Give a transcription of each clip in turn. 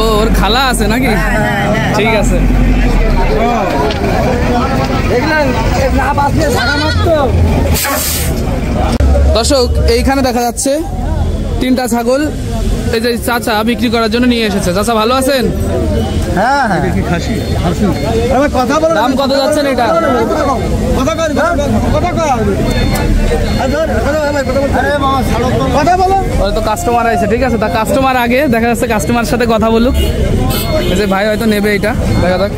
ও ওর খালা আছে নাকি? ঠিক আছে। দর্শক এইখানে দেখা যাচ্ছে 3টা ছাগল এই যে চাচা বিক্রি করার জন্য নিয়ে এসেছে। চাচা ভালো আছেন? হ্যাঁ হ্যাঁ। দাম কত যাচ্ছেন এটা? তো কাস্টমার আছে, ঠিক আছে। তা কাস্টমার আগে দেখা যাচ্ছে, কাস্টমার সাথে কথা বলুক। এই যে ভাই হয়তো নেবে এটা, দেখা যাক।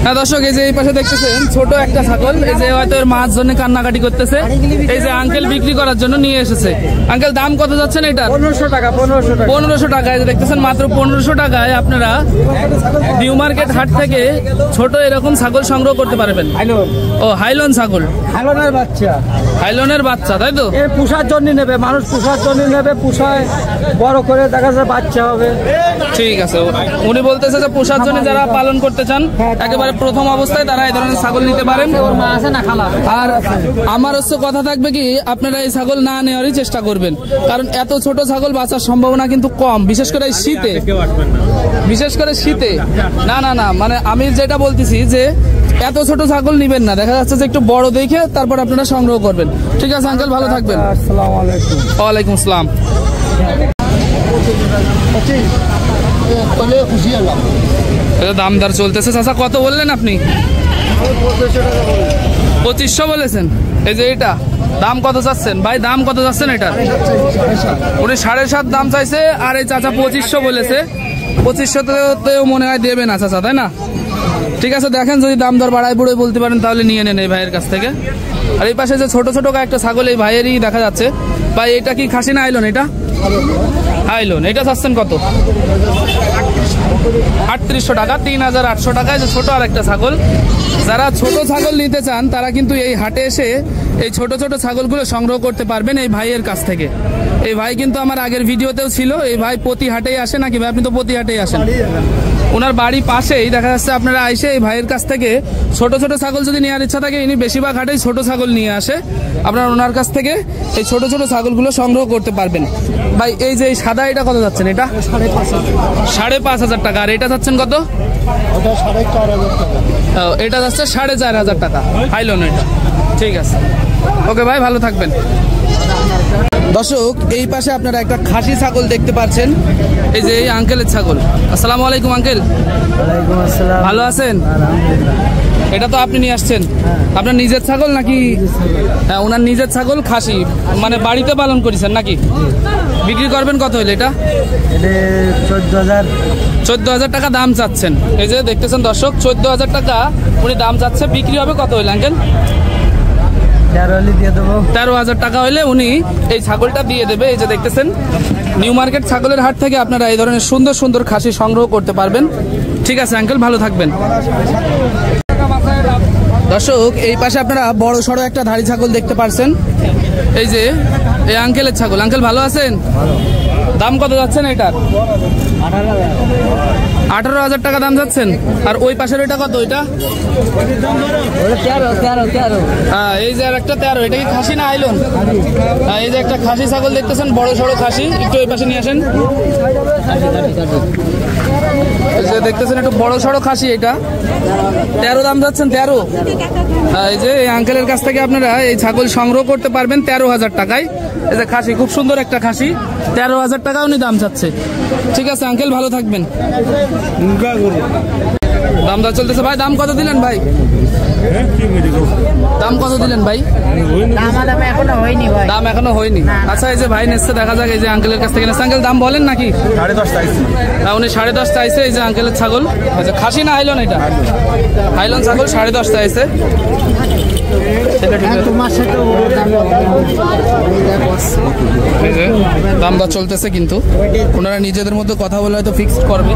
হ্যাঁ দর্শক, এই যে এই পাশে দেখতেছেন ছোট একটা ছাগল, এই যে হয়তো এর মাছ জন্য কান্নাকাটি করতেছে। এই যে আঙ্কেল বিক্রি করার জন্য নিয়ে এসেছে। আঙ্কেল দাম কত যাচ্ছেন এটা? 1500 টাকা। 1500 টাকা। এই যে দেখতেছেন মাত্র 1500 টাকায় আপনারা নিউ মার্কেট হাট থেকে ছোট এরকম ছাগল সংগ্রহ করতে পারবেন। ও হাইলন ছাগল, হাইলনের বাচ্চা, হাইলনের বাচ্চা, তাই তো? এ পুষার জন্য নেবে, মানুষ পুষার জন্য নেবে, পুষায় বড় করে দেখা যায় বাচ্চা হবে। ঠিক আছে, উনি বলতেছে যে পোষার জন্য যারা পালন করতে চান একেবারে প্রথম অবস্থায় তারা এই ধরনের ছাগল নিতে পারেন। আর আমার হচ্ছে কথা থাকবে কি, আপনারা এই ছাগল না নেওয়ারই চেষ্টা করবেন, কারণ এত ছোট ছাগল বাঁচার সম্ভাবনা কিন্তু কম, বিশেষ করে শীতে। বিশেষ করে শীতে না না না, মানে আমি যেটা বলতেছি যে এত ছোট ছাগল নিবেন না, দেখা যাচ্ছে যে একটু বড় দেখে তারপর আপনারা সংগ্রহ করবেন। ঠিক আছে আঙ্কেল, ভালো থাকবেন। আসসালামু আলাইকুম। ওয়ালাইকুম আসসালাম। দাম দর চলতেছে। চাচা কত বললেন আপনি? 2500 বলেছেন। এই যে এটা দাম কত চাচ্ছেন ভাই? দাম কত চাচ্ছেন এটা? উনি 7.5 দাম চাইছে, আর এই চাচা 2500 বলেছে। 2500তেও মনে হয় দেবে না চাচা, তাই না? ঠিক আছে, দেখেন যদি দাম দর বাড়ায় বুড়ে বলতে পারেন তাহলে নিয়ে নেন এই ভাইয়ের কাছ থেকে। আর এই পাশে যে ছোট ছোট একটা ছাগল এই ভাইয়েরই দেখা যাচ্ছে। ভাই এটা কি খাসি না আইলন? এটা আইলন। এটা চাচ্ছেন কত? 3800 টাকা। 3800 টাকায় যে ছোট আর একটা ছাগল। যারা ছোট ছাগল নিতে চান তারা কিন্তু এই হাটে এসে এই ছোট ছোট ছাগলগুলো সংগ্রহ করতে পারবেন এই ভাইয়ের কাছ থেকে। এই ভাই কিন্তু আমার আগের ভিডিওতেও ছিল। এই ভাই প্রতি হাটেই আসে নাকি ভাই? আপনি তো প্রতি হাটেই আসেন। ওনার বাড়ি পাশেই, দেখা যাচ্ছে আপনারা আইসে এই ভাইয়ের কাছ থেকে ছোট ছোট ছাগল যদি নেওয়ার ইচ্ছা থাকে, ইনি বেশিরভাগ হাটেই ছোট ছাগল নিয়ে আসে। আপনারা ওনার কাছ থেকে এই ছোট ছোট ছাগলগুলো সংগ্রহ করতে পারবেন। ভাই এই যে সাদা, এটা কত যাচ্ছেন? এটা 5500 টাকা। আর এটা যাচ্ছেন কত? এটা যাচ্ছে 4500 টাকা হাইলন এটা। ঠিক আছে, ওকে ভাই, ভালো থাকবেন। দর্শক এই পাশে আপনারা একটা খাসি ছাগল দেখতে পাচ্ছেন, এই যে এই আঙ্কেলের ছাগল। আসসালামু আলাইকুম আঙ্কেল। ওয়ালাইকুম আসসালাম। ভালো আছেন? এটা তো আপনি নিয়ে আসছেন, আপনার নিজের ছাগল নাকি? হ্যাঁ, ওনার নিজের ছাগল খাসি, মানে বাড়িতে পালন করেছেন নাকি? বিক্রি করবেন কত হইলে এটা? 14,000 টাকা দাম চাচ্ছেন। এই যে দেখতেছেন দর্শক, 14,000 টাকা উনি দাম চাচ্ছে। বিক্রি হবে কত হইলে আঙ্কেল? 13,000 টাকা হইলে উনি এই ছাগলটা দিয়ে দেবে। এই যে দেখতেছেন নিউ মার্কেট ছাগলের হাট থেকে আপনারা এই ধরনের সুন্দর সুন্দর খাসি সংগ্রহ করতে পারবেন। ঠিক আছে আঙ্কেল, ভালো থাকবেন। দর্শক এই পাশে আপনারা বড় সড়ো একটা ধাড়ি ছাগল দেখতে পাচ্ছেন, এই যে এই আঙ্কেলের ছাগল। আঙ্কেল ভালো আছেন? দাম কত যাচ্ছেন এটার? 18,000 টাকা দাম যাচ্ছেন। আর ওই পাশের ওইটা কত? ওইটা 13,000। হ্যাঁ, এই যে আর একটা 13। এটা কি খাসি না আইলন? হ্যাঁ, এই যে একটা খাসি ছাগল দেখতেছেন, বড় সড়ো খাসি। একটু ওই পাশে নিয়ে আসেন। এই যে দেখতেছেন একটু বড় সড়ো খাসি, এটা 13 দাম যাচ্ছেন। 13। এই যে এই আঙ্কেলের কাছ থেকে আপনারা এই ছাগল সংগ্রহ করতে পারবেন 13,000 টাকায়। এই যে খাসি, খুব সুন্দর একটা খাসি, 13,000 টাকা উনি দাম চাচ্ছে। ঠিক আছে আঙ্কেল, ভালো থাকবেন। দাম দর চলতেছে। ভাই দাম কত দিলেন ভাই? দাম কত দিলেন ভাই? দাম এখনো হয়নি। আচ্ছা, এই যে ভাই নেচ্ছে, দেখা যাক। এই যে আঙ্কেলের কাছ থেকে নেচ্ছে। আঙ্কেল দাম বলেন নাকি? 10.5 চাইছি। উনি 10.5 চাইছে। এই যে আঙ্কেলের ছাগল, খাসি না হাইলন? এটা হাইলন ছাগল, 10.5 চাইছে। দাম দর চলতেছে, কিন্তু ওনারা নিজেদের মধ্যে কথা বলে হয়তো ফিক্সড করবে।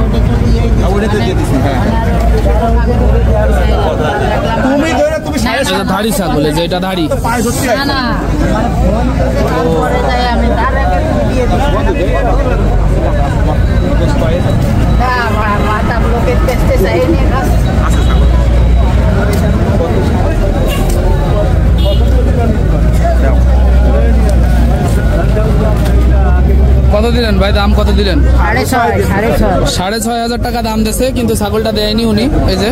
ধাড়ি ছাগল, যে এটা ধাড়ি। কত দিলেন ভাই, দাম কত দিলেন? 6.5 6,500 টাকা দাম দিয়েছে, কিন্তু ছাগলটা দেয়নি উনি। এই যে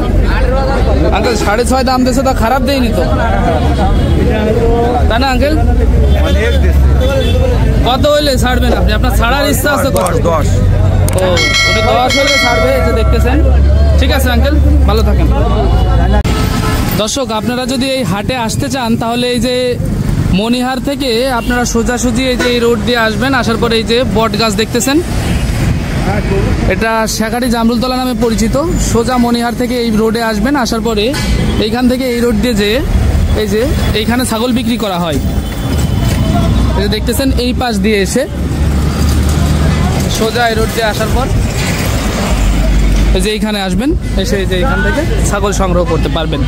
আঙ্কেল 6.5 দাম দিয়েছে, তো খারাপ দেয়নি তো, তাই না আঙ্কেল? কত হইলে ছাড়বেন আপনি? আপনার ছাড়ার ইচ্ছা আছে? 10 ও, উনি 10 হলে ছাড়বে, এই যে দেখতেছেন। ঠিক আছে আঙ্কেল, ভালো থাকেন। দর্শক, আপনারা যদি এই হাটে আসতে চান তাহলে এই যে মনিহার থেকে আপনারা সোজাসুজি এই যে এই রোড দিয়ে আসবেন। আসার পরে এই যে বট গাছ দেখতেছেন, এটা শেখারি জামরুলতলা নামে পরিচিত। সোজা মনিহার থেকে এই রোডে আসবেন। আসার পরে এইখান থেকে এই রোড দিয়ে যে এই যে এইখানে ছাগল বিক্রি করা হয়, এই যে দেখতেছেন, এই পাশ দিয়ে এসে সোজা এই রোড দিয়ে আসার পর এই যে এইখানে আসবেন। এসে এই যে এইখান থেকে ছাগল সংগ্রহ করতে পারবেন।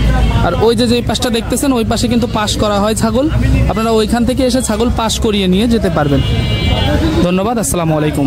আর ওই যে পাশটা দেখতেছেন, ওই পাশে কিন্তু পাস করা হয় ছাগল। আপনারা ওইখান থেকে এসে ছাগল পাস করিয়ে নিয়ে যেতে পারবেন। ধন্যবাদ, আসসালামু আলাইকুম।